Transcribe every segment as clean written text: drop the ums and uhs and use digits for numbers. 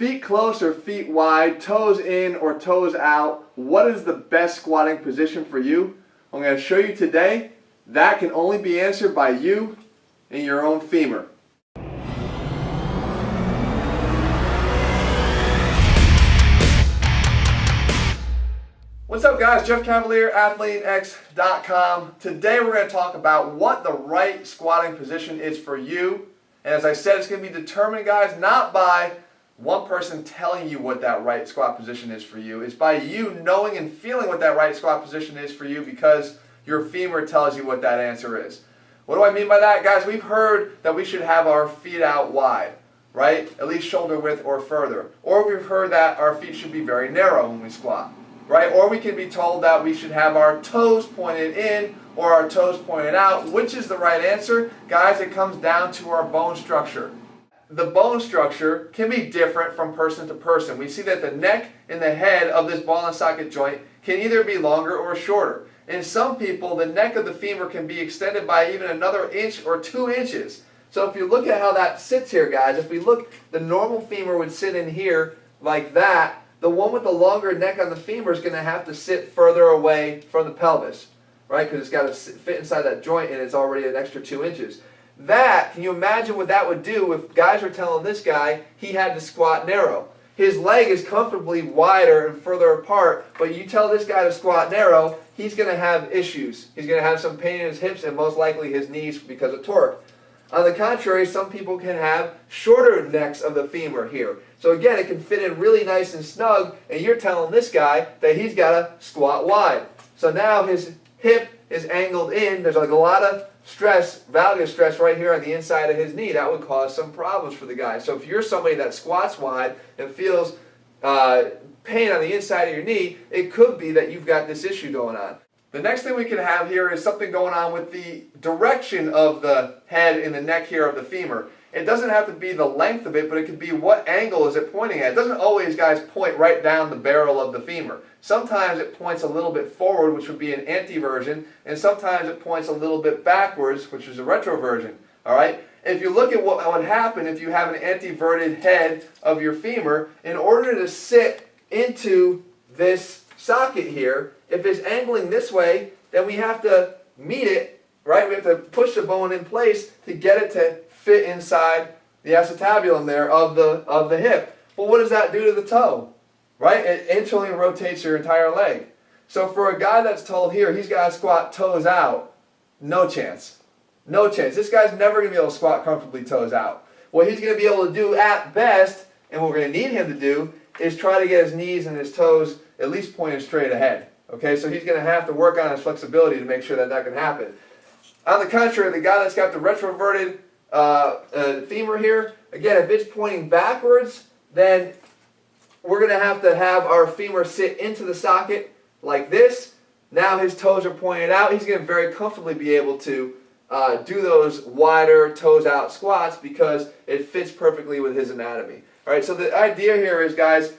Feet close or feet wide, toes in or toes out. What is the best squatting position for you? I'm going to show you today. That can only be answered by you and your own femur. What's up guys, Jeff Cavalier, ATHLEAN-X.com. Today we're going to talk about what the right squatting position is for you. And as I said, it's going to be determined, guys, not by one person telling you what that right squat position is for you. It's by you knowing and feeling what that right squat position is for you because your femur tells you what that answer is. What do I mean by that, guys? We've heard that we should have our feet out wide, right? At least shoulder width or further. Or we've heard that our feet should be very narrow when we squat, right? Or we can be told that we should have our toes pointed in or our toes pointed out. Which is the right answer? Guys, it comes down to our bone structure. The bone structure can be different from person to person. We see that the neck and the head of this ball and socket joint can either be longer or shorter. In some people, the neck of the femur can be extended by even another inch or 2 inches. So if you look at how that sits here, guys, if we look, the normal femur would sit in here like that. The one with the longer neck on the femur is going to have to sit further away from the pelvis, right? Because it's got to fit inside that joint and it's already an extra 2 inches. That, can you imagine what that would do if guys were telling this guy he had to squat narrow? His leg is comfortably wider and further apart, but you tell this guy to squat narrow, he's going to have issues. He's going to have some pain in his hips and most likely his knees because of torque. On the contrary, some people can have shorter necks of the femur here. So again, it can fit in really nice and snug, and you're telling this guy that he's got to squat wide. So now his hip is angled in. There's like a lot of stress, valgus stress right here on the inside of his knee. That would cause some problems for the guy. So if you're somebody that squats wide and feels pain on the inside of your knee, it could be that you've got this issue going on. The next thing we can have here is something going on with the direction of the head and the neck here of the femur. It doesn't have to be the length of it, but it could be what angle is it pointing at. It doesn't always, guys, point right down the barrel of the femur. Sometimes it points a little bit forward, which would be an anteversion, and sometimes it points a little bit backwards, which is a retroversion. All right? If you look at what would happen if you have an anteverted head of your femur, in order to sit into this socket here, if it's angling this way, then we have to meet it, right? We have to push the bone in place to get it to fit inside the acetabulum there of the hip. Well, what does that do to the toe? Right? It internally rotates your entire leg. So for a guy that's told here he's got to squat toes out, no chance. No chance. This guy's never going to be able to squat comfortably toes out. What he's going to be able to do at best, and what we're going to need him to do, is try to get his knees and his toes at least pointed straight ahead. Okay, so he's going to have to work on his flexibility to make sure that that can happen. On the contrary, the guy that's got the retroverted femur here, again, if it's pointing backwards, then we're going to have our femur sit into the socket like this. Now his toes are pointed out. He's going to very comfortably be able to do those wider toes out squats because it fits perfectly with his anatomy. All right, so the idea here is, guys,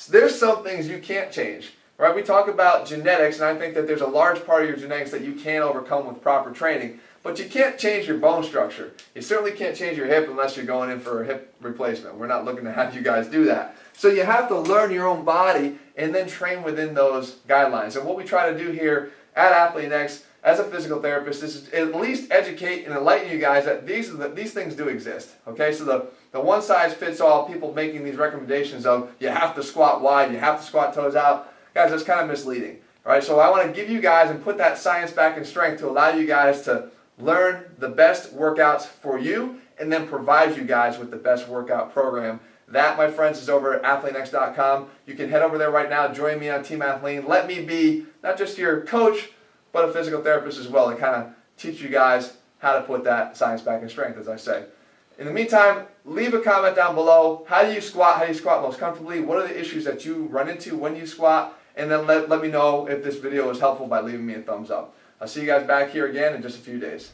there's some things you can't change. Right? We talk about genetics, and I think that there's a large part of your genetics that you can overcome with proper training, but you can't change your bone structure. You certainly can't change your hip unless you're going in for a hip replacement. We're not looking to have you guys do that. So you have to learn your own body and then train within those guidelines. And what we try to do here at ATHLEAN-X as a physical therapist is at least educate and enlighten you guys that these things do exist. Okay, so the one size fits all, people making these recommendations of you have to squat wide, you have to squat toes out, guys, that's kind of misleading. All right, so I want to give you guys and put that science back in strength to allow you guys to learn the best workouts for you and then provide you guys with the best workout program. That, my friends, is over at ATHLEAN-X.com. You can head over there right now, join me on Team Athlean. Let me be not just your coach, but a physical therapist as well, and kind of teach you guys how to put that science back in strength, as I say. In the meantime, leave a comment down below. How do you squat? How do you squat most comfortably? What are the issues that you run into when you squat? And then let me know if this video was helpful by leaving me a thumbs up. I'll see you guys back here again in just a few days.